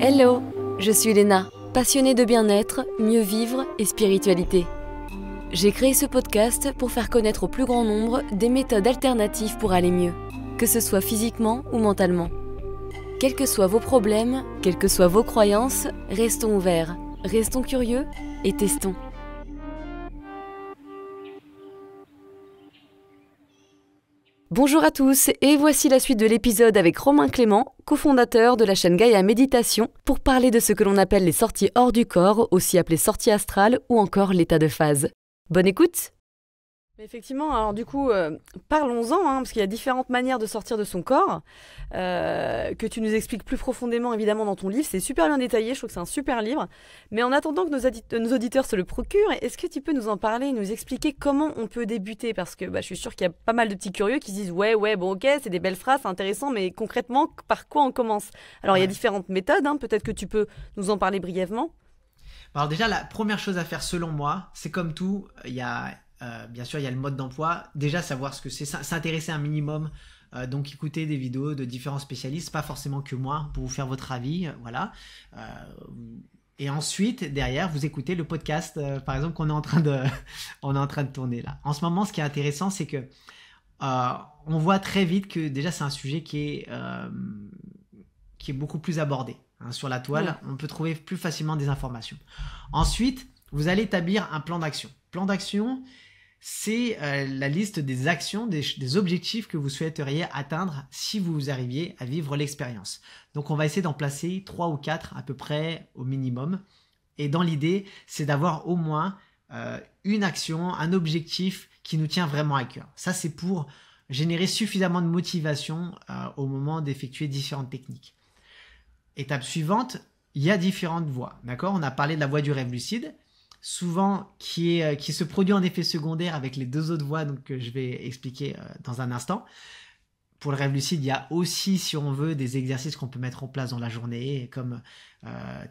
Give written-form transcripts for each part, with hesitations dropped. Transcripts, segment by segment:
Hello, je suis Léna, passionnée de bien-être, mieux vivre et spiritualité. J'ai créé ce podcast pour faire connaître au plus grand nombre des méthodes alternatives pour aller mieux, que ce soit physiquement ou mentalement. Quels que soient vos problèmes, quelles que soient vos croyances, restons ouverts, restons curieux et testons. Bonjour à tous et voici la suite de l'épisode avec Romain Clément, cofondateur de la chaîne Gaïa Méditation, pour parler de ce que l'on appelle les sorties hors du corps, aussi appelées sorties astrales ou encore l'état de phase. Bonne écoute! Effectivement, alors du coup, parlons-en, parce qu'il y a différentes manières de sortir de son corps, que tu nous expliques plus profondément évidemment dans ton livre. C'est super bien détaillé, je trouve que c'est un super livre. Mais en attendant que nos auditeurs se le procurent, est-ce que tu peux nous en parler, nous expliquer comment on peut débuter? Parce que je suis sûre qu'il y a pas mal de petits curieux qui se disent ouais, bon ok, c'est des belles phrases, c'est intéressant, mais concrètement, par quoi on commence? Alors il y a différentes méthodes, peut-être que tu peux nous en parler brièvement. Alors déjà, la première chose à faire selon moi, c'est comme tout, bien sûr, il y a le mode d'emploi. Déjà, savoir ce que c'est, s'intéresser un minimum. Donc, écouter des vidéos de différents spécialistes, pas forcément que moi, pour vous faire votre avis. Voilà. Et ensuite, derrière, vous écoutez le podcast, par exemple, qu'on est en train de tourner là. En ce moment, ce qui est intéressant, c'est que on voit très vite que déjà, c'est un sujet qui est beaucoup plus abordé. Sur la toile, on peut trouver plus facilement des informations. Ensuite, vous allez établir un plan d'action. Plan d'action, c'est la liste des actions, des objectifs que vous souhaiteriez atteindre si vous arriviez à vivre l'expérience. Donc, on va essayer d'en placer 3 ou 4 à peu près au minimum. Et dans l'idée, c'est d'avoir au moins une action, un objectif qui nous tient vraiment à cœur. Ça, c'est pour générer suffisamment de motivation au moment d'effectuer différentes techniques. Étape suivante, il y a différentes voies. D'accord ? On a parlé de la voie du rêve lucide, souvent qui se produit en effet secondaire avec les 2 autres voies que je vais expliquer dans un instant. Pour le rêve lucide, il y a aussi, si on veut, des exercices qu'on peut mettre en place dans la journée, comme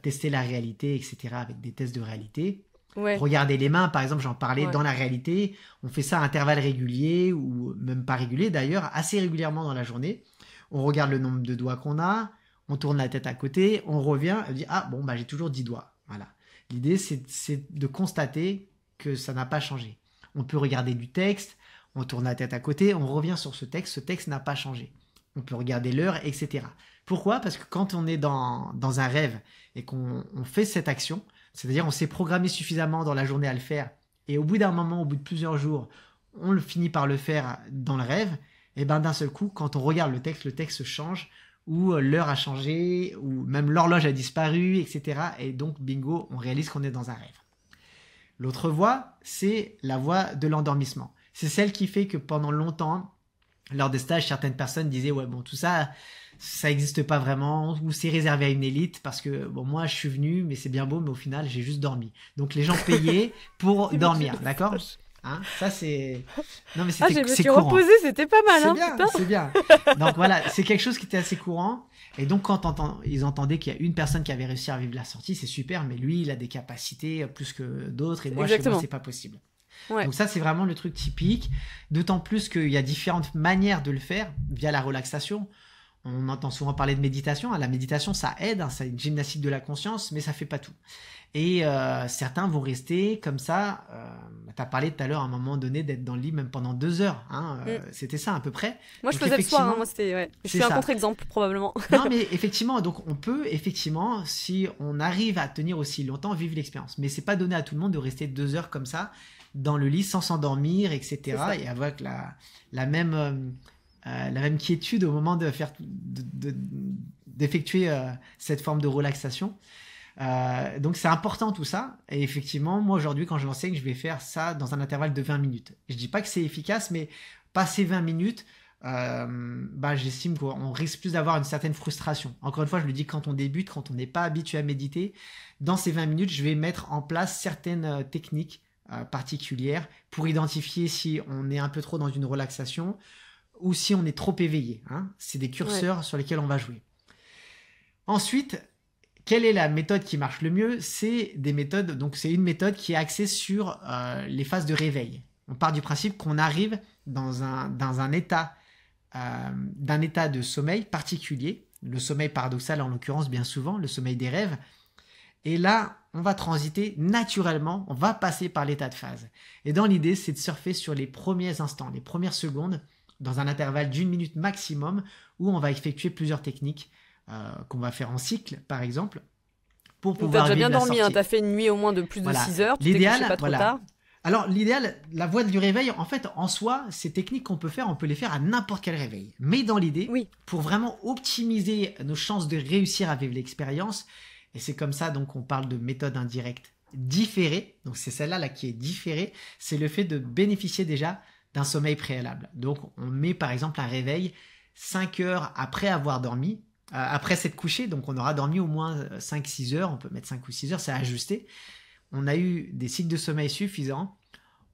tester la réalité, etc., avec des tests de réalité. Ouais. Regarder les mains, par exemple, j'en parlais, dans la réalité, on fait ça à intervalles réguliers, ou même pas réguliers d'ailleurs, assez régulièrement dans la journée. On regarde le nombre de doigts qu'on a, on tourne la tête à côté, on revient, on dit « Ah, bon, j'ai toujours 10 doigts. » Voilà. L'idée, c'est de constater que ça n'a pas changé. On peut regarder du texte, on tourne la tête à côté, on revient sur ce texte n'a pas changé. On peut regarder l'heure, etc. Pourquoi ? Parce que quand on est dans un rêve et qu'on fait cette action, c'est-à-dire on s'est programmé suffisamment dans la journée à le faire, et au bout d'un moment, au bout de plusieurs jours, on le finit par le faire dans le rêve, et d'un seul coup, quand on regarde le texte change, ou l'heure a changé, ou même l'horloge a disparu, etc. Et donc, bingo, on réalise qu'on est dans un rêve. L'autre voie, c'est la voie de l'endormissement. C'est celle qui fait que pendant longtemps, lors des stages, certaines personnes disaient « Ouais, bon, tout ça, ça n'existe pas vraiment, ou c'est réservé à une élite, parce que, bon, moi, je suis venu, mais c'est bien beau, mais au final, j'ai juste dormi. » Donc, les gens payaient pour dormir, d'accord ? Ça c'est... Non mais c'est courant. Je me suis reposée, c'était pas mal. C'est bien. Donc voilà, c'est quelque chose qui était assez courant. Et donc quand ils entendaient qu'il y a une personne qui avait réussi à vivre la sortie, c'est super, mais lui, il a des capacités plus que d'autres, et moi, chez moi, c'est pas possible. Ouais. Donc ça, c'est vraiment le truc typique. D'autant plus qu'il y a différentes manières de le faire via la relaxation. On entend souvent parler de méditation. La méditation, ça aide, c'est une gymnastique de la conscience, mais ça fait pas tout. Et certains vont rester comme ça. Tu as parlé tout à l'heure, à un moment donné, d'être dans le lit même pendant 2 heures. C'était ça à peu près. Moi, je faisais le soir. Moi, c'était, ouais. Je suis un contre-exemple, probablement. Non, mais effectivement, donc on peut, effectivement, si on arrive à tenir aussi longtemps, vivre l'expérience. Mais c'est pas donné à tout le monde de rester 2 heures comme ça, dans le lit, sans s'endormir, etc. Et avec la même quiétude au moment d'effectuer cette forme de relaxation. Donc c'est important tout ça, et effectivement moi aujourd'hui quand je l'enseigne, je vais faire ça dans un intervalle de 20 minutes. Je dis pas que c'est efficace, mais passer 20 minutes, j'estime qu'on risque plus d'avoir une certaine frustration. Encore une fois, je le dis, quand on débute, quand on n'est pas habitué à méditer, dans ces 20 minutes, je vais mettre en place certaines techniques particulières pour identifier si on est un peu trop dans une relaxation ou si on est trop éveillé. C'est des curseurs sur lesquels on va jouer. Ensuite, quelle est la méthode qui marche le mieux ? C'est une méthode qui est axée sur les phases de réveil. On part du principe qu'on arrive dans un état de sommeil particulier, le sommeil paradoxal en l'occurrence bien souvent, le sommeil des rêves. Et là, on va transiter naturellement, on va passer par l'état de phase. Et dans l'idée, c'est de surfer sur les premiers instants, les premières secondes, dans un intervalle d'1 minute maximum, où on va effectuer plusieurs techniques qu'on va faire en cycle, par exemple, pour pouvoir vivre la sortie. Tu as déjà bien dormi, tu as fait une nuit au moins de plus de 6 heures, tu t'es couché pas trop tard. Alors l'idéal, la voie du réveil, en fait, en soi, ces techniques qu'on peut faire, on peut les faire à n'importe quel réveil. Mais dans l'idée, pour vraiment optimiser nos chances de réussir à vivre l'expérience, et c'est comme ça donc on parle de méthode indirecte différée, donc c'est celle-là là, qui est différée, c'est le fait de bénéficier déjà d'un sommeil préalable. Donc on met par exemple un réveil 5 heures après avoir dormi, après s'être couché, donc on aura dormi au moins 5-6 heures, on peut mettre 5 ou 6 heures, c'est ajusté. On a eu des cycles de sommeil suffisants,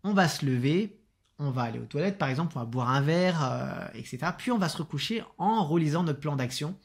on va se lever, on va aller aux toilettes par exemple, on va boire un verre, etc. Puis on va se recoucher en relisant notre plan d'action.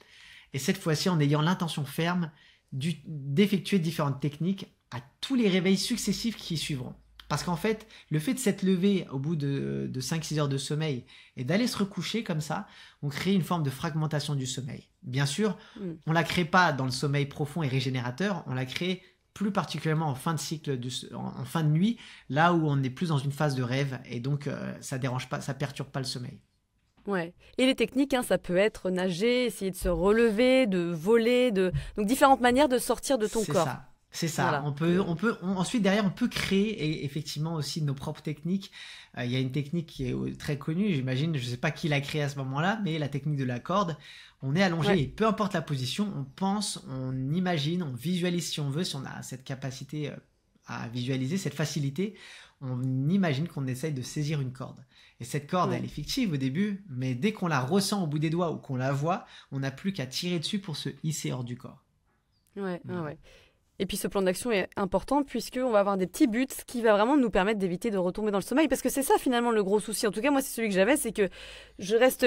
Et cette fois-ci en ayant l'intention ferme d'effectuer différentes techniques à tous les réveils successifs qui suivront. Parce qu'en fait, le fait de s'être levé au bout de 5-6 heures de sommeil et d'aller se recoucher comme ça, on crée une forme de fragmentation du sommeil. Bien sûr, on ne la crée pas dans le sommeil profond et régénérateur, on la crée plus particulièrement en fin de cycle, en fin de nuit, là où on est plus dans une phase de rêve et donc ça dérange pas, ça perturbe pas le sommeil. Ouais. Et les techniques, ça peut être nager, essayer de se relever, de voler, donc différentes manières de sortir de ton corps. C'est ça. Voilà. Ensuite derrière on peut créer effectivement aussi nos propres techniques. Il y a une technique qui est très connue, j'imagine, je sais pas qui l'a créée à ce moment-là, mais la technique de la corde. On est allongé et peu importe la position, on pense, on imagine, on visualise si on veut, si on a cette capacité à visualiser, cette facilité, on imagine qu'on essaye de saisir une corde. Et cette corde, elle est fictive au début, mais dès qu'on la ressent au bout des doigts ou qu'on la voit, on n'a plus qu'à tirer dessus pour se hisser hors du corps. Ouais. Et puis ce plan d'action est important puisqu'on va avoir des petits buts qui va vraiment nous permettre d'éviter de retomber dans le sommeil. Parce que c'est ça finalement le gros souci. En tout cas, moi, c'est celui que j'avais, c'est que je reste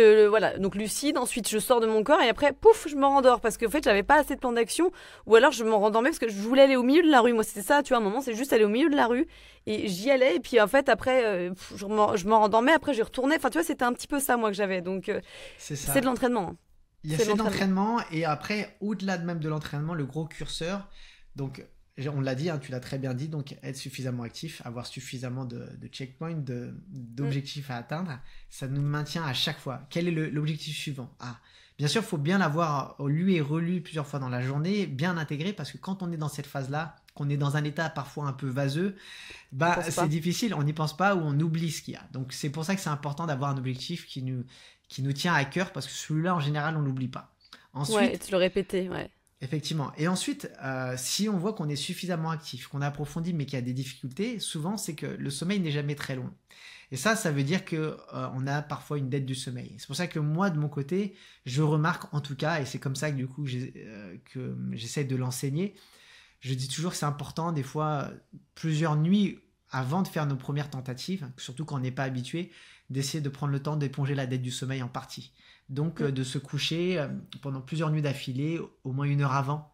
donc lucide, ensuite je sors de mon corps et après, pouf, je me rendors. Parce qu'en fait, j'avais pas assez de plan d'action ou alors je m'en rendormais parce que je voulais aller au milieu de la rue. Moi, c'était ça, tu vois, à un moment, c'est juste aller au milieu de la rue et j'y allais. Et puis en fait, après, je m'en rendormais, après, je retournais. Enfin, tu vois, c'était un petit peu ça, moi, que j'avais. Donc, c'est de l'entraînement. Il y a de l'entraînement et après, au-delà même de l'entraînement, le gros curseur. Donc, on l'a dit, tu l'as très bien dit, donc être suffisamment actif, avoir suffisamment de checkpoints, d'objectifs à atteindre, ça nous maintient à chaque fois. Quel est l'objectif suivant ? Bien sûr, il faut bien l'avoir lu et relu plusieurs fois dans la journée, bien intégré, parce que quand on est dans cette phase-là, qu'on est dans un état parfois un peu vaseux, c'est difficile, on n'y pense pas ou on oublie ce qu'il y a. Donc, c'est pour ça que c'est important d'avoir un objectif qui nous tient à cœur, parce que celui-là, en général, on ne l'oublie pas. Ensuite, et tu le répétais, Effectivement. Et ensuite, si on voit qu'on est suffisamment actif, qu'on a approfondi, mais qu'il y a des difficultés, souvent, c'est que le sommeil n'est jamais très long. Et ça veut dire qu'on a parfois une dette du sommeil. C'est pour ça que moi, de mon côté, je remarque en tout cas, et c'est comme ça que du coup, que j'essaie de l'enseigner, je dis toujours que c'est important, des fois, plusieurs nuits avant de faire nos premières tentatives, surtout quand on n'est pas habitué, d'essayer de prendre le temps d'éponger la dette du sommeil en partie. Donc, de se coucher pendant plusieurs nuits d'affilée, au moins 1 heure avant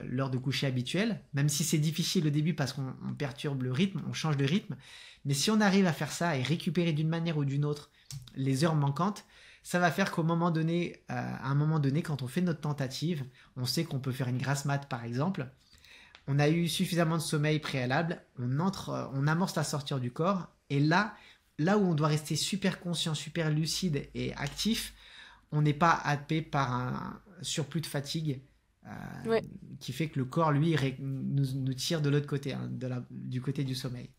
l'heure de coucher habituelle, même si c'est difficile au début parce qu'on perturbe le rythme, on change de rythme. Mais si on arrive à faire ça et récupérer d'une manière ou d'une autre les heures manquantes, ça va faire qu'au moment donné, à un moment donné, quand on fait notre tentative, on sait qu'on peut faire une grasse mat par exemple. On a eu suffisamment de sommeil préalable, on amorce la sortie du corps, et là où on doit rester super conscient, super lucide et actif, on n'est pas happé par un surplus de fatigue qui fait que le corps, lui, nous tire de l'autre côté, du côté du sommeil.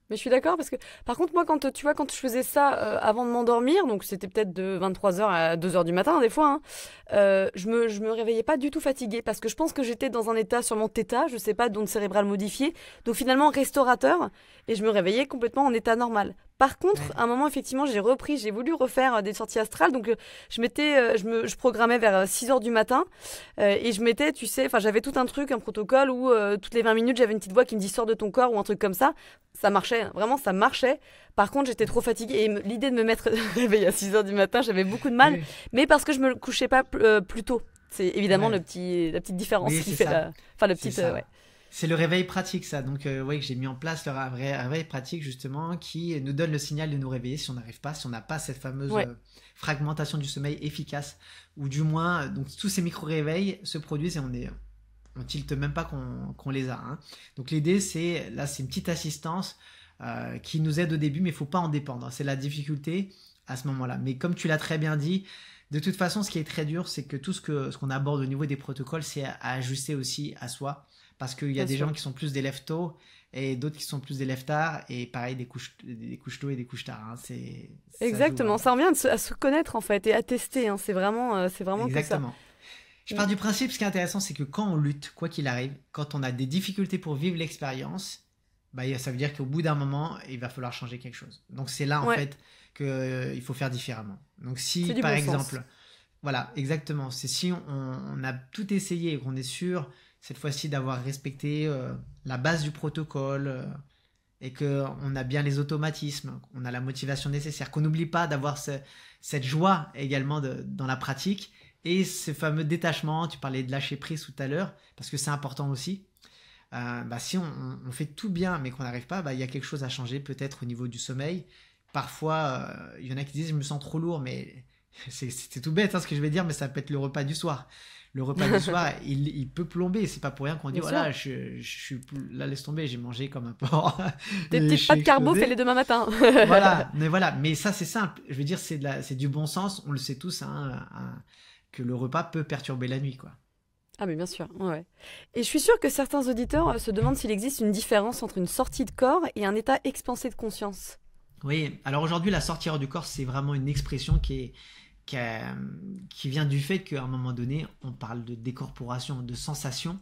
Mais je suis d'accord parce que, par contre, moi, quand je faisais ça avant de m'endormir, donc c'était peut-être de 23h à 2h du matin, des fois, je me réveillais pas du tout fatiguée parce que je pense que j'étais dans un état sûrement θ, je sais pas, d'onde cérébrale modifiée, donc finalement restaurateur, et je me réveillais complètement en état normal. Par contre, à un moment, effectivement, j'ai voulu refaire des sorties astrales, donc je programmais vers 6h du matin, et je mettais, tu sais, j'avais tout un truc, un protocole où toutes les 20 minutes, j'avais une petite voix qui me dit sors de ton corps ou un truc comme ça. Ça marchait, vraiment, ça marchait. Par contre, j'étais trop fatiguée, et l'idée de me mettre réveillée à 6h du matin, j'avais beaucoup de mal, mais parce que je me couchais pas plus tôt. C'est évidemment la petite différence qui fait le petit... C'est le réveil pratique, ça. Donc, oui, que j'ai mis en place le réveil pratique, justement, qui nous donne le signal de nous réveiller si on n'arrive pas, si on n'a pas cette fameuse fragmentation du sommeil efficace, ou du moins, donc tous ces micro-réveils se produisent et on tilte même pas qu'on les a. Hein. Donc, l'idée, c'est une petite assistance qui nous aide au début, mais il ne faut pas en dépendre. C'est la difficulté à ce moment-là. Mais comme tu l'as très bien dit, de toute façon, ce qui est très dur, c'est que tout ce qu'on aborde au niveau des protocoles, c'est à ajuster aussi à soi. Parce qu'il y a des gens qui sont plus des lève tôt et d'autres qui sont plus des lève tard. Et pareil, des couches tôt et des couches tard. Hein. Exactement, ça revient à se connaître en fait et à tester. Hein. C'est vraiment Exactement. Que ça. Je pars du principe, ce qui est intéressant, c'est que quand on lutte, quoi qu'il arrive, quand on a des difficultés pour vivre l'expérience, ça veut dire qu'au bout d'un moment, il va falloir changer quelque chose. Donc c'est là en fait qu'il faut faire différemment. Donc si par exemple, voilà, exactement, c'est si on a tout essayé et qu'on est sûr cette fois-ci d'avoir respecté la base du protocole et qu'on a bien les automatismes, qu'on a la motivation nécessaire, qu'on n'oublie pas d'avoir cette joie également dans la pratique et ce fameux détachement, tu parlais de lâcher prise tout à l'heure, parce que c'est important aussi. Si on fait tout bien mais qu'on n'arrive pas, il y a quelque chose à changer peut-être au niveau du sommeil. Parfois, il y en a qui disent je me sens trop lourd, mais c'est tout bête ce que je vais dire, mais ça peut être le repas du soir. Le repas du soir, il peut plomber. C'est pas pour rien qu'on dit voilà, je suis là, laisse tomber, j'ai mangé comme un porc. Des petites pâtes carbo, fais-les demain matin. Mais ça c'est simple. Je veux dire, c'est du bon sens. On le sait tous, que le repas peut perturber la nuit, quoi. Ah mais bien sûr, ouais. Et je suis sûre que certains auditeurs se demandent s'il existe une différence entre une sortie de corps et un état expansé de conscience. Oui, alors aujourd'hui, la sortie hors du corps, c'est vraiment une expression qui vient du fait qu'à un moment donné, on parle de décorporation, de sensation,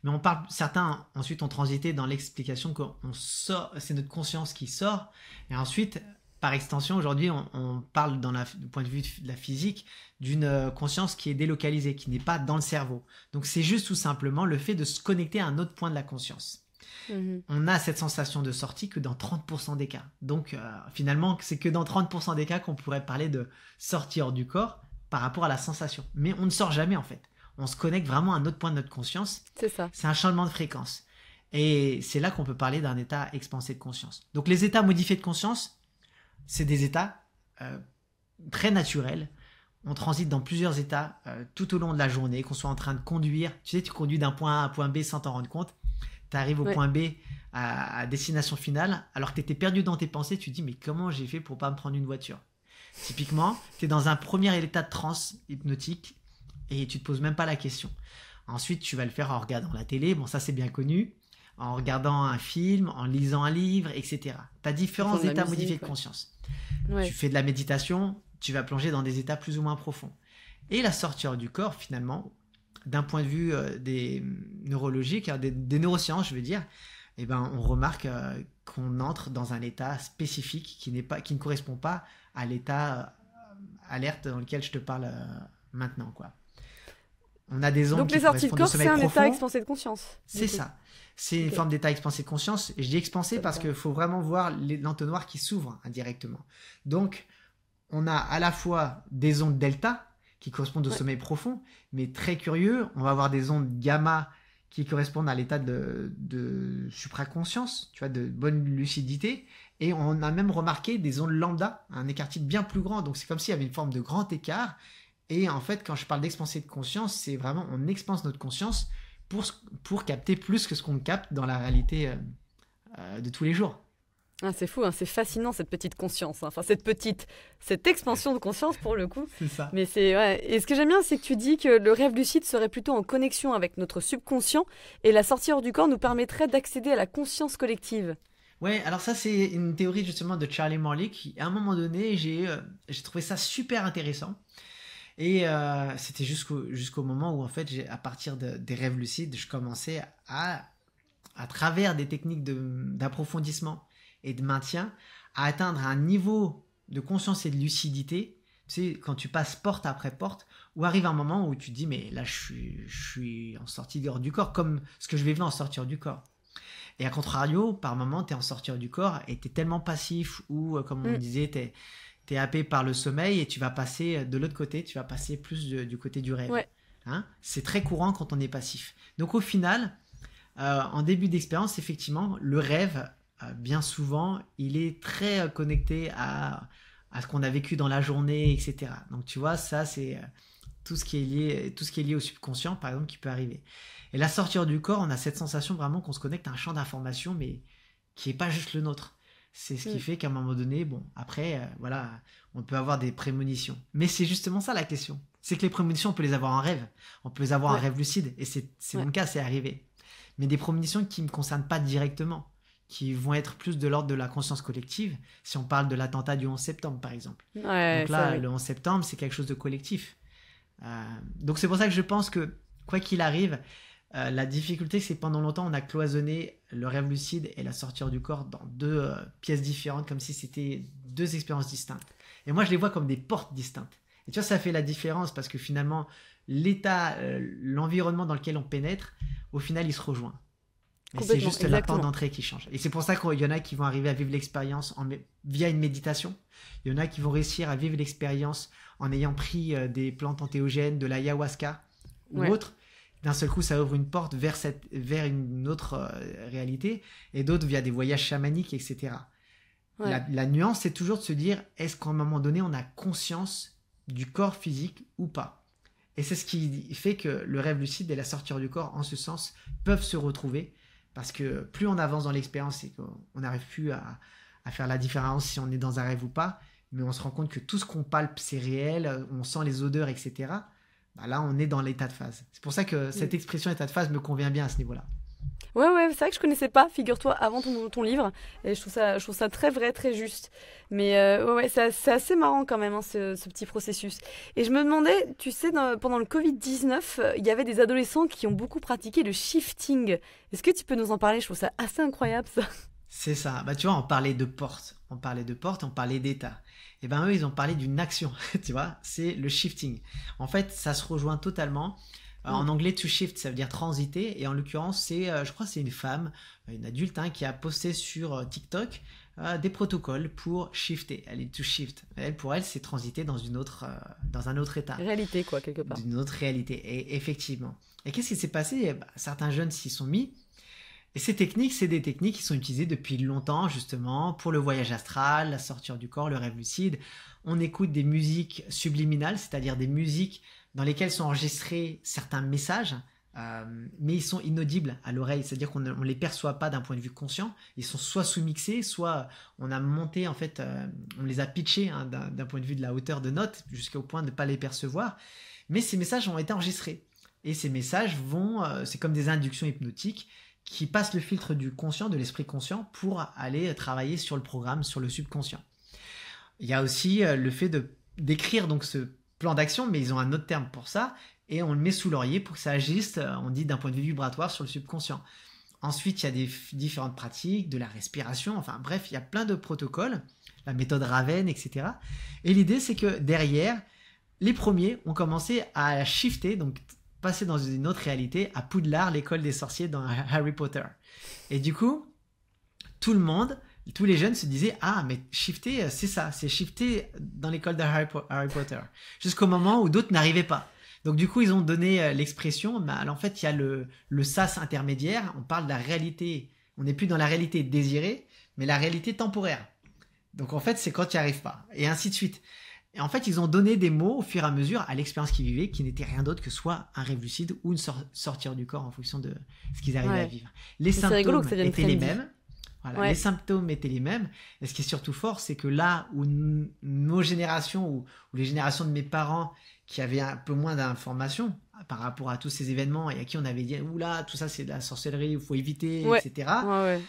mais certains ensuite ont transité dans l'explication qu'on sort, c'est notre conscience qui sort, et ensuite, par extension, aujourd'hui, on parle du point de vue de la physique d'une conscience qui est délocalisée, qui n'est pas dans le cerveau. Donc c'est juste tout simplement le fait de se connecter à un autre point de la conscience. On a cette sensation de sortie que dans 30% des cas. Donc finalement, c'est que dans 30% des cas qu'on pourrait parler de sortie hors du corps par rapport à la sensation. Mais on ne sort jamais en fait. On se connecte vraiment à un autre point de notre conscience. C'est ça. C'est un changement de fréquence. Et c'est là qu'on peut parler d'un état expansé de conscience. Donc les états modifiés de conscience, c'est des états très naturels. On transite dans plusieurs états tout au long de la journée, qu'on soit en train de conduire. Tu sais, tu conduis d'un point A à un point B sans t'en rendre compte. Tu arrives au point B à destination finale, alors que tu étais perdu dans tes pensées, tu te dis mais comment j'ai fait pour pas me prendre une voiture? Typiquement, tu es dans un premier état de transe hypnotique et tu te poses même pas la question. Ensuite, tu vas le faire en regardant la télé, bon ça c'est bien connu, en regardant un film, en lisant un livre, etc. Tu as différents états modifiés de conscience. Tu fais de la méditation, tu vas plonger dans des états plus ou moins profonds. Et la sortie hors du corps, finalement, d'un point de vue des neurologiques, des neurosciences, je veux dire, on remarque qu'on entre dans un état spécifique qui ne correspond pas à l'état alerte dans lequel je te parle maintenant, quoi. On a des ondes donc qui les sorties de corps, c'est un état expansé de conscience. C'est ça. C'est une forme d'état expansé de conscience. Et je dis expansé parce qu'il faut vraiment voir l'entonnoir qui s'ouvre indirectement. Donc, on a à la fois des ondes delta qui correspondent au sommeil profond, mais très curieux, on va avoir des ondes gamma qui correspondent à l'état de supraconscience, tu vois, de bonne lucidité, et on a même remarqué des ondes lambda, un écart-type bien plus grand, donc c'est comme s'il y avait une forme de grand écart, et en fait, quand je parle d'expanser de conscience, c'est vraiment, on expanse notre conscience pour capter plus que ce qu'on capte dans la réalité de tous les jours. Ah, c'est fou, hein, c'est fascinant cette petite conscience, hein. Enfin cette expansion de conscience pour le coup. C'est ça. Mais et ce que j'aime bien, c'est que tu dis que le rêve lucide serait plutôt en connexion avec notre subconscient et la sortie hors du corps nous permettrait d'accéder à la conscience collective. Ouais, alors ça c'est une théorie justement de Charlie Morley qui, à un moment donné, j'ai trouvé ça super intéressant. Et c'était jusqu'au moment où en fait, à partir des rêves lucides, je commençais à travers des techniques d'approfondissement et de maintien, à atteindre un niveau de conscience et de lucidité, tu sais, quand tu passes porte après porte, où arrive un moment où tu te dis, mais là, je suis en sortie hors du corps, comme ce que je vais vivre en sortie hors du corps. Et à contrario, par moment, tu es en sortie hors du corps et tu es tellement passif, ou comme on disait, tu es happé par le sommeil et tu vas passer de l'autre côté, tu vas passer plus du côté du rêve. Ouais. Hein, c'est très courant quand on est passif. Donc au final, En début d'expérience, effectivement, le rêve, bien souvent, il est très connecté à ce qu'on a vécu dans la journée, etc. Donc tu vois, ça c'est tout ce qui est lié au subconscient, par exemple, qui peut arriver. Et la sortir du corps, on a cette sensation vraiment qu'on se connecte à un champ d'information, mais qui est pas juste le nôtre. C'est ce qui fait qu'à un moment donné, bon, après, voilà, on peut avoir des prémonitions. Mais c'est justement ça la question. C'est que les prémonitions, on peut les avoir en rêve. On peut les avoir en rêve lucide. Et c'est mon cas, c'est arrivé. Mais des prémonitions qui ne me concernent pas directement, qui vont être plus de l'ordre de la conscience collective, si on parle de l'attentat du 11 septembre, par exemple. Ouais, donc là, le 11 septembre, c'est quelque chose de collectif. Donc c'est pour ça que je pense que, quoi qu'il arrive, la difficulté, c'est que pendant longtemps, on a cloisonné le rêve lucide et la sortir du corps dans deux pièces différentes, comme si c'était deux expériences distinctes. Et moi, je les vois comme des portes distinctes. Et tu vois, ça fait la différence parce que finalement, l'état, l'environnement dans lequel on pénètre, au final, il se rejoint. Et c'est juste la porte d'entrée qui change. Et c'est pour ça qu'il y en a qui vont arriver à vivre l'expérience via une méditation. Il y en a qui vont réussir à vivre l'expérience en ayant pris des plantes antéogènes, de l'ayahuasca ou autre. D'un seul coup, ça ouvre une porte vers une autre réalité. Et d'autres via des voyages chamaniques, etc. La nuance, c'est toujours de se dire, est-ce qu'à un moment donné, on a conscience du corps physique ou pas? Et c'est ce qui fait que le rêve lucide et la sortir du corps, en ce sens, peuvent se retrouver. Parce que plus on avance dans l'expérience et qu'on n'arrive plus à faire la différence si on est dans un rêve ou pas, mais on se rend compte que tout ce qu'on palpe, c'est réel, on sent les odeurs, etc. Bah là, on est dans l'état de phase. C'est pour ça que cette expression état de phase me convient bien à ce niveau-là. Ouais, c'est vrai que je connaissais pas, figure-toi, avant ton livre. Et je trouve ça très vrai, très juste. Mais c'est assez marrant quand même, hein, ce petit processus. Et je me demandais, tu sais, pendant le Covid-19, il y avait des adolescents qui ont beaucoup pratiqué le shifting. Est-ce que tu peux nous en parler? Je trouve ça assez incroyable, ça. C'est ça. Bah, tu vois, on parlait de porte, on parlait d'état. Et ben eux, ils ont parlé d'une action, tu vois, c'est le shifting. En fait, ça se rejoint totalement. En anglais, to shift, ça veut dire transiter. Et en l'occurrence, je crois que c'est une femme, une adulte, hein, qui a posté sur TikTok des protocoles pour shifter. Elle est to shift. Pour elle, c'est transiter dans un autre état. Réalité, quoi, quelque part. D'une autre réalité, et effectivement. Et qu'est-ce qui s'est passé? Certains jeunes s'y sont mis. Et ces techniques, c'est des techniques qui sont utilisées depuis longtemps, justement, pour le voyage astral, la sortir du corps, le rêve lucide. On écoute des musiques subliminales, c'est-à-dire des musiques dans lesquelles sont enregistrés certains messages, mais ils sont inaudibles à l'oreille, c'est-à-dire qu'on ne les perçoit pas d'un point de vue conscient. Ils sont soit sous-mixés, soit on a monté, en fait, on les a pitchés hein, d'un point de vue de la hauteur de note, jusqu'au point de ne pas les percevoir. Mais ces messages ont été enregistrés. Et ces messages c'est comme des inductions hypnotiques, qui passe le filtre du conscient, de l'esprit conscient, pour aller travailler sur le programme, sur le subconscient. Il y a aussi le fait d'écrire donc ce plan d'action, mais ils ont un autre terme pour ça, et on le met sous l'oreiller pour que ça agisse, on dit d'un point de vue vibratoire, sur le subconscient. Ensuite, il y a des différentes pratiques, de la respiration, enfin bref, il y a plein de protocoles, la méthode Raven, etc. Et l'idée, c'est que derrière, les premiers ont commencé à shifter, donc passer dans une autre réalité, à Poudlard, l'école des sorciers dans Harry Potter. Et du coup, tous les jeunes se disaient « Ah, mais shifter, c'est ça, c'est shifter dans l'école de Harry Potter. » Jusqu'au moment où d'autres n'arrivaient pas. Donc du coup, ils ont donné l'expression, en fait, il y a le sas intermédiaire, on parle de la réalité, on n'est plus dans la réalité désirée, mais la réalité temporaire. Donc en fait, c'est quand tu n'y arrives pas, et ainsi de suite. Et en fait, ils ont donné des mots au fur et à mesure à l'expérience qu'ils vivaient, qui n'était rien d'autre que soit un rêve lucide ou une sortir du corps en fonction de ce qu'ils arrivaient à vivre. Les symptômes étaient les mêmes. Voilà, les symptômes étaient les mêmes. Et ce qui est surtout fort, c'est que là où nos générations, ou les générations de mes parents, qui avaient un peu moins d'informations par rapport à tous ces événements et à qui on avait dit « Oula, tout ça c'est de la sorcellerie, il faut éviter, etc. »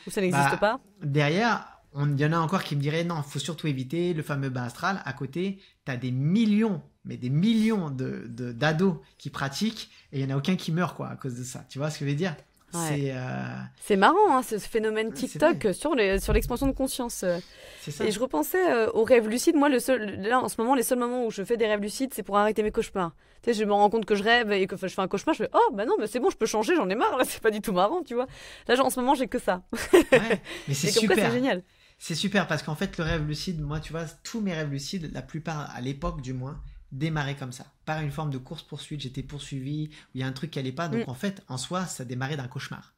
Ou ça n'existe pas. Derrière... Il y en a encore qui me diraient non, il faut surtout éviter le fameux bas astral. À côté, tu as des millions d'ados qui pratiquent et il n'y en a aucun qui meurt à cause de ça. Tu vois ce que je veux dire? C'est marrant, hein, ce phénomène TikTok sur l'expansion de conscience. C'est ça. Et je repensais aux rêves lucides. Moi, là, en ce moment, les seuls moments où je fais des rêves lucides, c'est pour arrêter mes cauchemars. Tu sais, je me rends compte que je rêve et que je fais un cauchemar, je fais « Oh, bah non, mais c'est bon, je peux changer, j'en ai marre, là, c'est pas du tout marrant, tu vois. » Là, en ce moment, j'ai que ça. Mais c'est super. C'est génial. C'est super parce qu'en fait, le rêve lucide, moi, tu vois, tous mes rêves lucides, la plupart, à l'époque du moins, démarraient comme ça. Par une forme de course-poursuite, j'étais poursuivi, où il y a un truc qui allait pas. Donc, en fait, en soi, ça démarrait d'un cauchemar.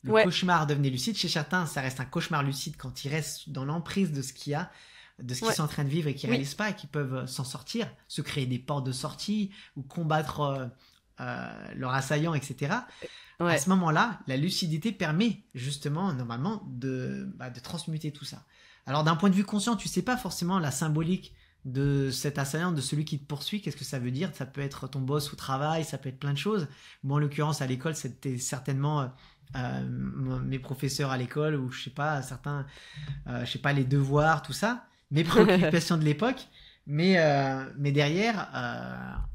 Le Ouais. cauchemar devenait lucide. Chez certains, ça reste un cauchemar lucide quand ils restent dans l'emprise de ce qu'il y a, de ce qu'ils Ouais. sont en train de vivre et qu'ils Oui. réalisent pas et qu'ils peuvent s'en sortir, se créer des portes de sortie ou combattre leurs assaillants, etc. À Ouais. ce moment-là, la lucidité permet justement, normalement, de transmuter tout ça. Alors d'un point de vue conscient, tu sais pas forcément la symbolique de cet assaillant, de celui qui te poursuit, qu'est-ce que ça veut dire? Ça peut être ton boss au travail, ça peut être plein de choses. Moi, en l'occurrence, à l'école, c'était certainement mes professeurs à l'école, ou je sais pas, certains, je sais pas, les devoirs, tout ça, mes préoccupations de l'époque. Mais derrière,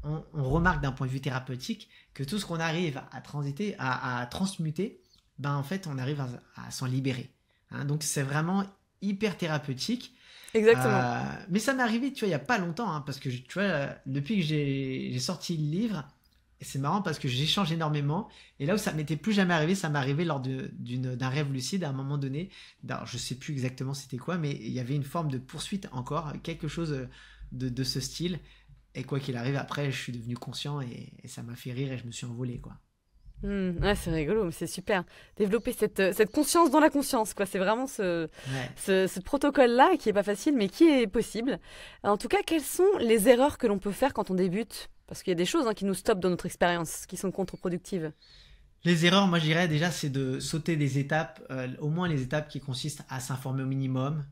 on remarque d'un point de vue thérapeutique que tout ce qu'on arrive à transiter, à transmuter, ben en fait, on arrive à s'en libérer. Hein, donc c'est vraiment hyper thérapeutique. Exactement. Mais ça m'est arrivé, tu vois, il y a pas longtemps, hein, parce que tu vois, depuis que j'ai sorti le livre, et c'est marrant parce que j'échange énormément. Et là où ça m'était plus jamais arrivé, ça m'est arrivé lors d'un rêve lucide à un moment donné. Alors, je sais plus exactement c'était quoi, mais il y avait une forme de poursuite encore, quelque chose de ce style. Et quoi qu'il arrive, après, je suis devenu conscient et ça m'a fait rire et je me suis envolé, quoi. Ouais, c'est rigolo, mais c'est super. Développer cette conscience dans la conscience, quoi. C'est vraiment Ouais. ce protocole-là qui est pas facile, mais qui est possible. En tout cas, quelles sont les erreurs que l'on peut faire quand on débute? Parce qu'il y a des choses qui nous stoppent dans notre expérience, qui sont contre-productives. Les erreurs, moi je dirais déjà, c'est de sauter des étapes, au moins les étapes qui consistent à s'informer au minimum,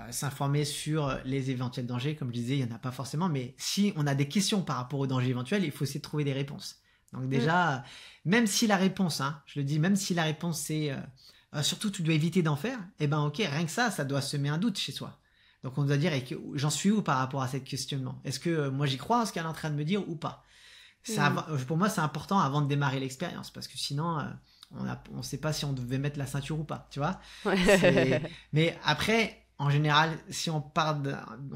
s'informer sur les éventuels dangers. Comme je disais, il n'y en a pas forcément, mais si on a des questions par rapport aux dangers éventuels, il faut essayer de trouver des réponses. Donc déjà, même si la réponse, hein, je le dis, même si la réponse c'est surtout tu dois éviter d'en faire, eh ben ok, rien que ça doit semer un doute chez soi. Donc on doit dire, j'en suis où par rapport à ce questionnement? Est-ce que moi j'y crois à ce qu'elle est en train de me dire ou pas? Pour moi, c'est important avant de démarrer l'expérience, parce que sinon, on sait pas si on devait mettre la ceinture ou pas, tu vois. Ouais. Mais après, en général, si on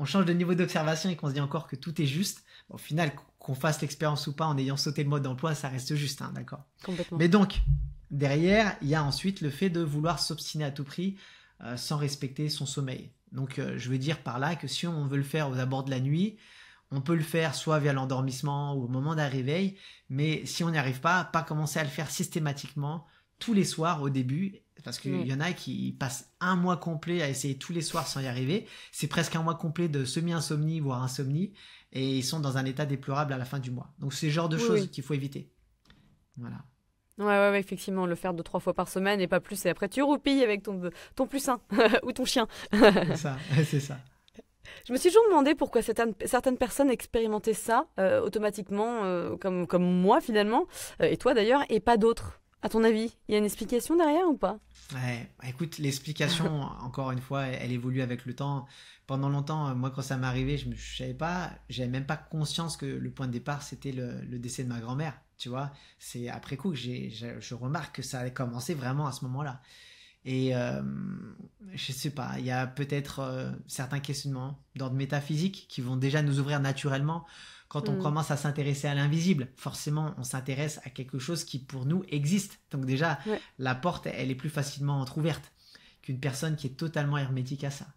change de niveau d'observation et qu'on se dit encore que tout est juste, au final, qu'on fasse l'expérience ou pas en ayant sauté le mode d'emploi, ça reste juste, hein, d'accord. Complètement. Mais donc, derrière, il y a ensuite le fait de vouloir s'obstiner à tout prix sans respecter son sommeil. Donc, je veux dire par là que si on veut le faire aux abords de la nuit, on peut le faire soit via l'endormissement ou au moment d'un réveil, mais si on n'y arrive pas commencer à le faire systématiquement tous les soirs au début, parce qu'il y en a qui passent un mois complet à essayer tous les soirs sans y arriver. C'est presque un mois complet de semi-insomnie, voire insomnie, et ils sont dans un état déplorable à la fin du mois. Donc c'est le genre de choses qu'il faut éviter. Voilà. Ouais, effectivement, le faire 2-3 fois par semaine et pas plus, et après tu roupilles avec ton plus sain ou ton chien. C'est ça, c'est ça. Je me suis toujours demandé pourquoi certaines personnes expérimentaient ça automatiquement, comme moi finalement, et toi d'ailleurs, et pas d'autres. À ton avis, il y a une explication derrière ou pas? Ouais, écoute, l'explication, encore une fois, elle évolue avec le temps. Pendant longtemps, moi, quand ça m'est arrivé, j'avais même pas conscience que le point de départ, c'était le décès de ma grand-mère. Tu vois, c'est après coup que je remarque que ça a commencé vraiment à ce moment-là. Et je sais pas, il y a peut-être certains questionnements d'ordre métaphysique qui vont déjà nous ouvrir naturellement. Quand on commence à s'intéresser à l'invisible, forcément, on s'intéresse à quelque chose qui, pour nous, existe. Donc déjà, la porte, elle est plus facilement entrouverte qu'une personne qui est totalement hermétique à ça.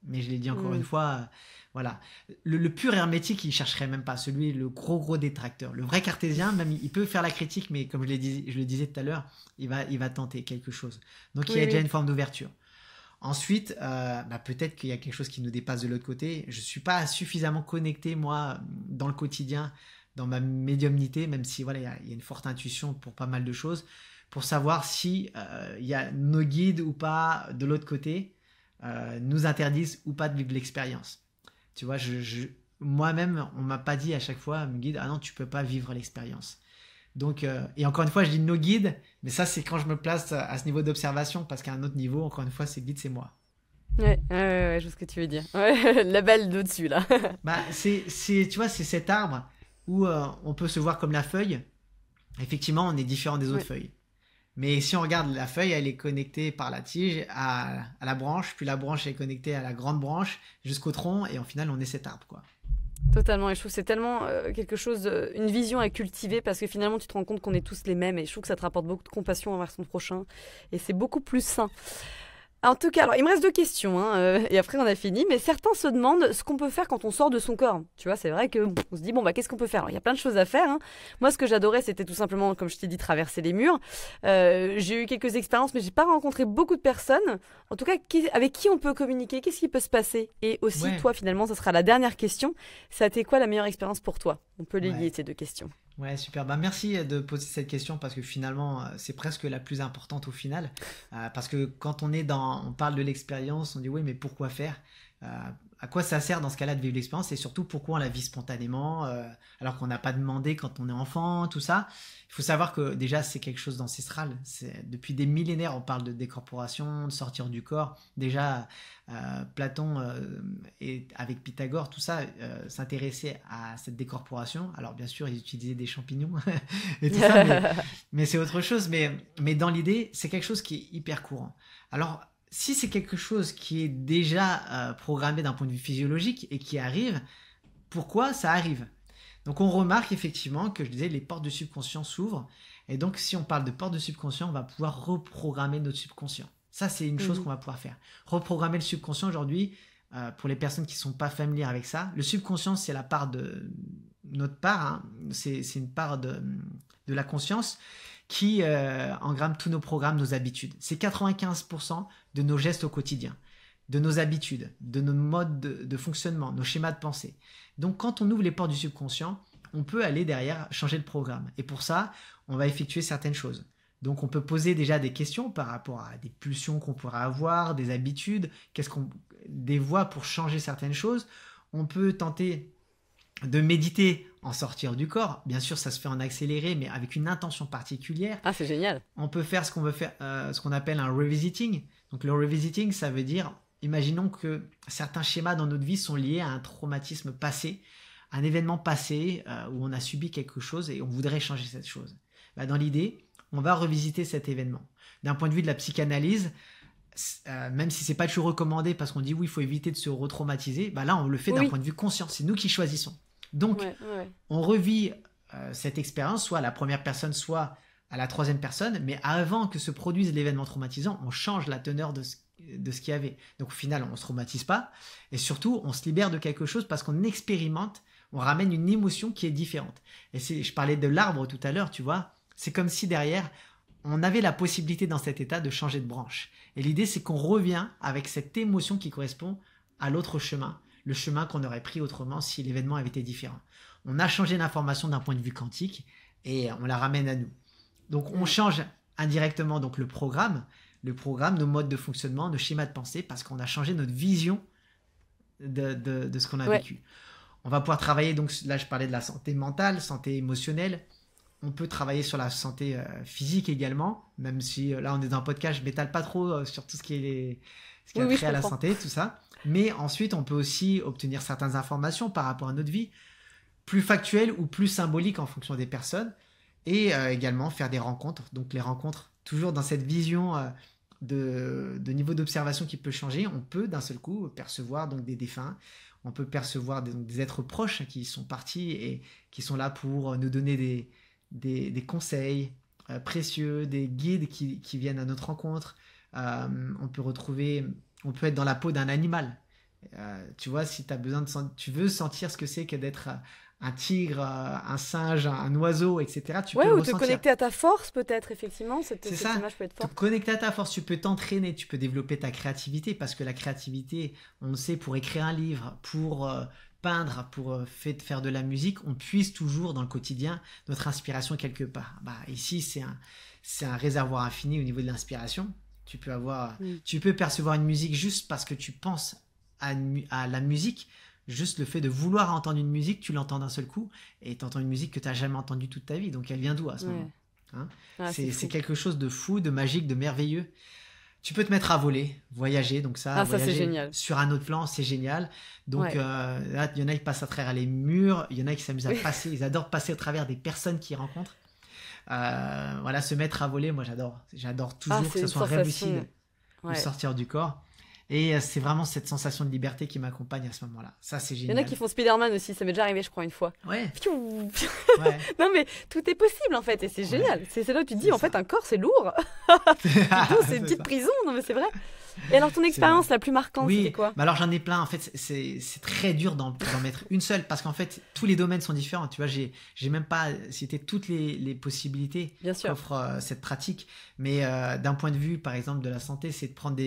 Mais je l'ai dit encore une fois, voilà. Le pur hermétique, il chercherait même pas. Le gros détracteur. Le vrai cartésien, même, il peut faire la critique, mais comme je le disais tout à l'heure, il va tenter quelque chose. Donc il y a déjà une forme d'ouverture. Ensuite, peut-être qu'il y a quelque chose qui nous dépasse de l'autre côté. Je ne suis pas suffisamment connecté, moi, dans le quotidien, dans ma médiumnité, même si voilà, il y a une forte intuition pour pas mal de choses, pour savoir si il y a nos guides ou pas de l'autre côté nous interdisent ou pas de vivre l'expérience. Tu vois, moi-même, on m'a pas dit à chaque fois, mon guide, ah non, tu peux pas vivre l'expérience. Donc, et encore une fois, je dis nos guides, mais ça, c'est quand je me place à ce niveau d'observation, parce qu'à un autre niveau, encore une fois, ces guides, c'est moi. Ouais, je vois ce que tu veux dire. Ouais, la balle d'au-dessus, là. Tu vois, c'est cet arbre où on peut se voir comme la feuille. Effectivement, on est différent des autres feuilles. Mais si on regarde la feuille, elle est connectée par la tige à la branche, puis la branche est connectée à la grande branche jusqu'au tronc, et en final, on est cet arbre, quoi. Totalement, et je trouve que c'est tellement quelque chose, une vision à cultiver, parce que finalement tu te rends compte qu'on est tous les mêmes, et je trouve que ça te rapporte beaucoup de compassion envers son prochain, et c'est beaucoup plus sain. En tout cas, alors il me reste 2 questions, hein, et après on a fini. Mais certains se demandent ce qu'on peut faire quand on sort de son corps. Tu vois, c'est vrai que on se dit bon bah qu'est-ce qu'on peut faire. Alors il y a plein de choses à faire, hein. Moi, ce que j'adorais, c'était tout simplement, comme je t'ai dit, traverser les murs. J'ai eu quelques expériences, mais j'ai pas rencontré beaucoup de personnes. En tout cas, avec qui on peut communiquer, qu'est-ce qui peut se passer. Et aussi, Ouais, toi, finalement, ça sera la dernière question. Ça a été quoi la meilleure expérience pour toi? On peut les lier ouais. ces 2 questions. Ouais, super. Bah, merci de poser cette question parce que finalement, c'est presque la plus importante au final. Parce que quand on parle de l'expérience, on dit oui, mais pourquoi faire? Euh, à quoi ça sert dans ce cas-là de vivre l'expérience et surtout pourquoi on la vit spontanément alors qu'on n'a pas demandé quand on est enfant, tout ça. Il faut savoir que déjà c'est quelque chose d'ancestral. Depuis des millénaires on parle de décorporation, de sortir du corps. Déjà Platon et avec Pythagore, tout ça s'intéressait à cette décorporation. Alors bien sûr ils utilisaient des champignons et tout ça, mais c'est autre chose. Mais dans l'idée c'est quelque chose qui est hyper courant. Alors si c'est quelque chose qui est déjà programmé d'un point de vue physiologique et qui arrive, pourquoi ça arrive? Donc on remarque effectivement que je disais les portes du subconscient s'ouvrent et donc si on parle de portes de subconscient, on va pouvoir reprogrammer notre subconscient. Ça c'est une chose qu'on va pouvoir faire. Reprogrammer le subconscient aujourd'hui, pour les personnes qui ne sont pas familières avec ça, le subconscient c'est la part de notre part, hein, c'est une part de la conscience qui engramme tous nos programmes, nos habitudes. C'est 95% de nos gestes au quotidien, de nos habitudes, de nos modes de fonctionnement, nos schémas de pensée. Donc quand on ouvre les portes du subconscient, on peut aller derrière changer le programme. Et pour ça, on va effectuer certaines choses. Donc on peut poser déjà des questions par rapport à des pulsions qu'on pourrait avoir, des habitudes, des voies pour changer certaines choses. On peut tenter de méditer en sortir du corps. Bien sûr, ça se fait en accéléré, mais avec une intention particulière. Ah, c'est génial. On peut faire ce qu'on appelle un revisiting. Donc le revisiting, ça veut dire, imaginons que certains schémas dans notre vie sont liés à un traumatisme passé, un événement passé où on a subi quelque chose et on voudrait changer cette chose. Dans l'idée, on va revisiter cet événement. D'un point de vue de la psychanalyse, même si c'est pas toujours recommandé parce qu'on dit oui, il faut éviter de se retraumatiser, là on le fait d'un point de vue conscient, c'est nous qui choisissons. Donc on revit cette expérience, soit à la première personne, soit à la troisième personne, mais avant que se produise l'événement traumatisant, on change la teneur de ce qu'il y avait. Donc au final, on ne se traumatise pas, et surtout, on se libère de quelque chose parce qu'on expérimente, on ramène une émotion qui est différente. Et je parlais de l'arbre tout à l'heure, tu vois, c'est comme si derrière, on avait la possibilité dans cet état de changer de branche. Et l'idée, c'est qu'on revient avec cette émotion qui correspond à l'autre chemin, le chemin qu'on aurait pris autrement si l'événement avait été différent. On a changé l'information d'un point de vue quantique et on la ramène à nous. Donc on change indirectement donc le programme, nos modes de fonctionnement, nos schémas de pensée, parce qu'on a changé notre vision de ce qu'on a vécu. On va pouvoir travailler, donc là je parlais de la santé mentale, santé émotionnelle. On peut travailler sur la santé physique également, même si là on est dans un podcast, je m'étale pas trop sur tout ce qui a trait à la santé, tout ça. Mais ensuite, on peut aussi obtenir certaines informations par rapport à notre vie, plus factuelles ou plus symboliques en fonction des personnes, et également faire des rencontres. Donc les rencontres, toujours dans cette vision de niveau d'observation qui peut changer, on peut d'un seul coup percevoir donc des défunts, on peut percevoir des êtres proches qui sont partis et qui sont là pour nous donner des conseils précieux, des guides qui viennent à notre rencontre. On peut être dans la peau d'un animal. Tu vois, si tu veux sentir ce que c'est que d'être un tigre, un singe, un oiseau, etc. Tu peux le ressentir. Te connecter à ta force peut-être, effectivement. Cette image peut être forte. Te connecter à ta force, tu peux t'entraîner, tu peux développer ta créativité, parce que la créativité, on le sait, pour écrire un livre, pour peindre, pour faire de la musique, on puise toujours dans le quotidien notre inspiration quelque part. Ici, c'est un réservoir infini au niveau de l'inspiration. Tu peux percevoir une musique juste parce que tu penses à la musique. Juste le fait de vouloir entendre une musique, tu l'entends d'un seul coup et tu entends une musique que tu n'as jamais entendue toute ta vie. Donc elle vient d'où à ce moment, hein? C'est quelque chose de fou, de magique, de merveilleux. Tu peux te mettre à voler, voyager. Donc voyager c'est génial. Sur un autre plan, c'est génial. Donc là, il y en a qui passent à travers les murs, il y en a qui s'amusent à passer, ils adorent passer au travers des personnes qu'ils rencontrent. Se mettre à voler, moi j'adore toujours que ce soit un rêve lucide de sortir du corps. Et c'est vraiment cette sensation de liberté qui m'accompagne à ce moment-là. Ça, c'est génial. Il y en a qui font Spider-Man aussi, ça m'est déjà arrivé, je crois, une fois. Ouais. Non, mais tout est possible, en fait, et c'est génial. C'est là où tu te dis, en fait, un corps, c'est lourd. C'est une petite prison, non, mais c'est vrai. Et alors, ton expérience la plus marquante, Oui, c'était quoi? bah alors j'en ai plein. En fait, c'est très dur d'en mettre une seule parce qu'en fait, tous les domaines sont différents. Tu vois, j'ai même pas cité toutes les possibilités Bien sûr. qu'offre cette pratique. Mais d'un point de vue, par exemple, de la santé, c'est de prendre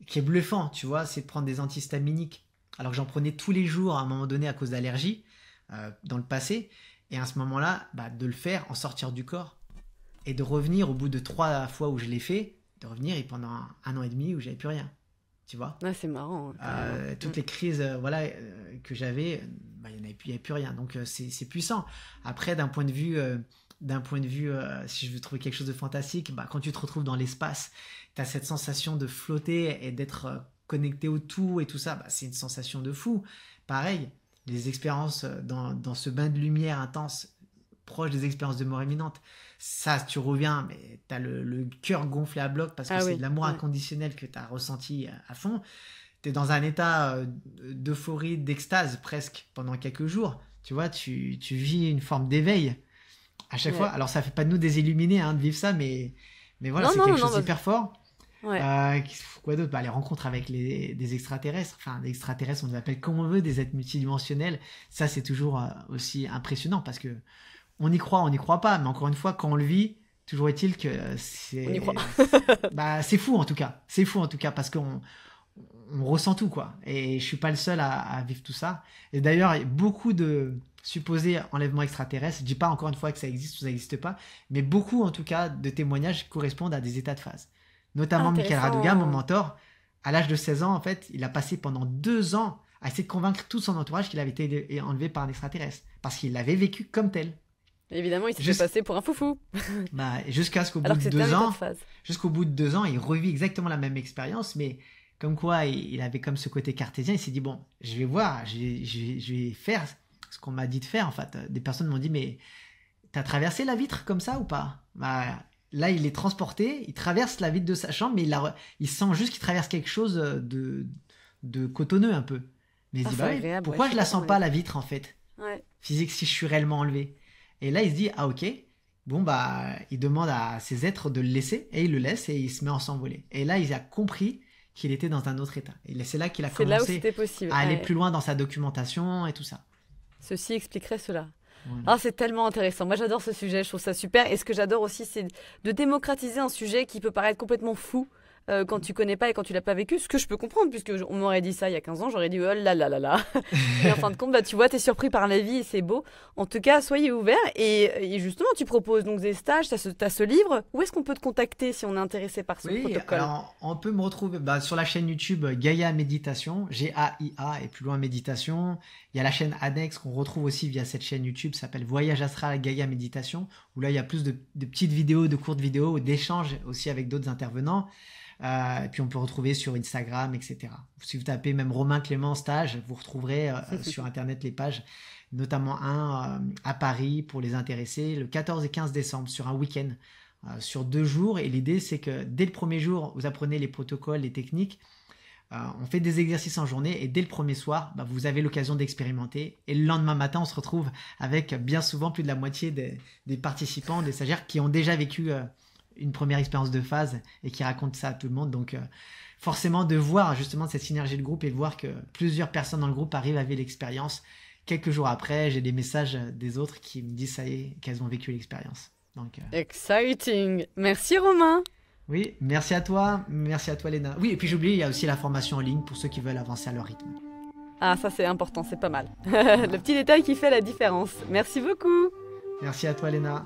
qui est bluffant, tu vois, c'est de prendre des antihistaminiques. Alors que j'en prenais tous les jours à un moment donné à cause d'allergies dans le passé. Et à ce moment-là, bah, de le faire, en sortir du corps et de revenir au bout de 3 fois où je l'ai fait, de revenir et pendant un an et demi où j'avais plus rien. Tu vois, Ah, c'est marrant. toutes les crises voilà, que j'avais, bah, il n'y avait plus rien. Donc c'est puissant. Après, d'un point de vue, si je veux trouver quelque chose de fantastique, bah, quand tu te retrouves dans l'espace, tu as cette sensation de flotter et d'être connecté au tout et tout ça, bah, c'est une sensation de fou. Pareil, les expériences dans ce bain de lumière intense, proche des expériences de mort imminente, ça, tu reviens, mais tu as le cœur gonflé à bloc parce que c'est de l'amour inconditionnel que tu as ressenti à fond. Tu es dans un état d'euphorie, d'extase presque pendant quelques jours. Tu vois, tu vis une forme d'éveil à chaque fois. Alors, ça fait pas de nous des illuminés de vivre ça, mais voilà, c'est quelque chose d'hyper fort. Quoi d'autre? Bah, les rencontres avec des extraterrestres. Enfin, des extraterrestres, on les appelle comme on veut, des êtres multidimensionnels. Ça, c'est toujours aussi impressionnant parce que on y croit pas, mais encore une fois, quand on le vit, toujours est-il que On y croit. Bah, c'est fou en tout cas. C'est fou en tout cas parce qu'on ressent tout, quoi. Et je suis pas le seul à vivre tout ça. Et d'ailleurs, il y a beaucoup de supposés enlèvements extraterrestres. Je dis pas encore une fois que ça existe ou ça n'existe pas, mais beaucoup en tout cas de témoignages correspondent à des états de phase. Notamment Michael Raduga, mon mentor, à l'âge de 16 ans, en fait, il a passé pendant 2 ans à essayer de convaincre tout son entourage qu'il avait été enlevé par un extraterrestre parce qu'il l'avait vécu comme tel. Évidemment, il s'est fait passer pour un foufou. Bah, jusqu'au bout de 2 ans, jusqu'au bout de 2 ans, il revit exactement la même expérience, mais comme quoi il avait comme ce côté cartésien. Il s'est dit bon, je vais voir, je vais faire ce qu'on m'a dit de faire. En fait, des personnes m'ont dit mais t'as traversé la vitre comme ça ou pas? Bah, là, il est transporté, il traverse la vitre de sa chambre, mais il sent juste qu'il traverse quelque chose de cotonneux un peu. Mais il se dit pourquoi je la sens pas la vitre en fait, physique, si je suis réellement enlevé? Et là, il se dit, ah ok, bon bah, il demande à ses êtres de le laisser, et il le laisse, et il se met à s'envoler. Et là, il a compris qu'il était dans un autre état. Et c'est là qu'il a commencé à aller plus loin dans sa documentation et tout ça. Ceci expliquerait cela. Voilà. Ah, c'est tellement intéressant. Moi, j'adore ce sujet, je trouve ça super. Et ce que j'adore aussi, c'est de démocratiser un sujet qui peut paraître complètement fou quand tu connais pas et quand tu l'as pas vécu, ce que je peux comprendre, puisque on m'aurait dit ça il y a 15 ans, j'aurais dit oh là là là là. Et en fin de compte, bah, tu vois, t'es surpris par la vie et c'est beau. En tout cas, soyez ouverts. Et justement, tu proposes donc des stages, t'as ce livre. Où est-ce qu'on peut te contacter si on est intéressé par ce protocole? Alors, on peut me retrouver sur la chaîne YouTube Gaïa Méditation, Gaia et plus loin Méditation. Il y a la chaîne annexe qu'on retrouve aussi via cette chaîne YouTube, ça s'appelle Voyage Astral Gaïa Méditation, où là, il y a plus de petites vidéos, de courtes vidéos, d'échanges aussi avec d'autres intervenants. Et puis on peut retrouver sur Instagram, etc. Si vous tapez même Romain Clément stage, vous retrouverez sur internet les pages, notamment un à Paris pour les intéressés, le 14 et 15 décembre sur un week-end, sur 2 jours. Et l'idée c'est que dès le premier jour, vous apprenez les protocoles, les techniques, on fait des exercices en journée et dès le premier soir, vous avez l'occasion d'expérimenter. Et le lendemain matin, on se retrouve avec bien souvent plus de la moitié des participants, des stagiaires qui ont déjà vécu une première expérience de phase et qui raconte ça à tout le monde. Donc forcément de voir justement cette synergie de groupe et de voir que plusieurs personnes dans le groupe arrivent à vivre l'expérience. Quelques jours après, j'ai des messages des autres qui me disent ça y est, qu'elles ont vécu l'expérience. Donc exciting. Merci Romain. Oui, merci à toi Léna. Oui, et puis j'oublie, il y a aussi la formation en ligne pour ceux qui veulent avancer à leur rythme. Ah, ça c'est important, c'est pas mal. Le petit détail qui fait la différence. Merci beaucoup. Merci à toi Léna.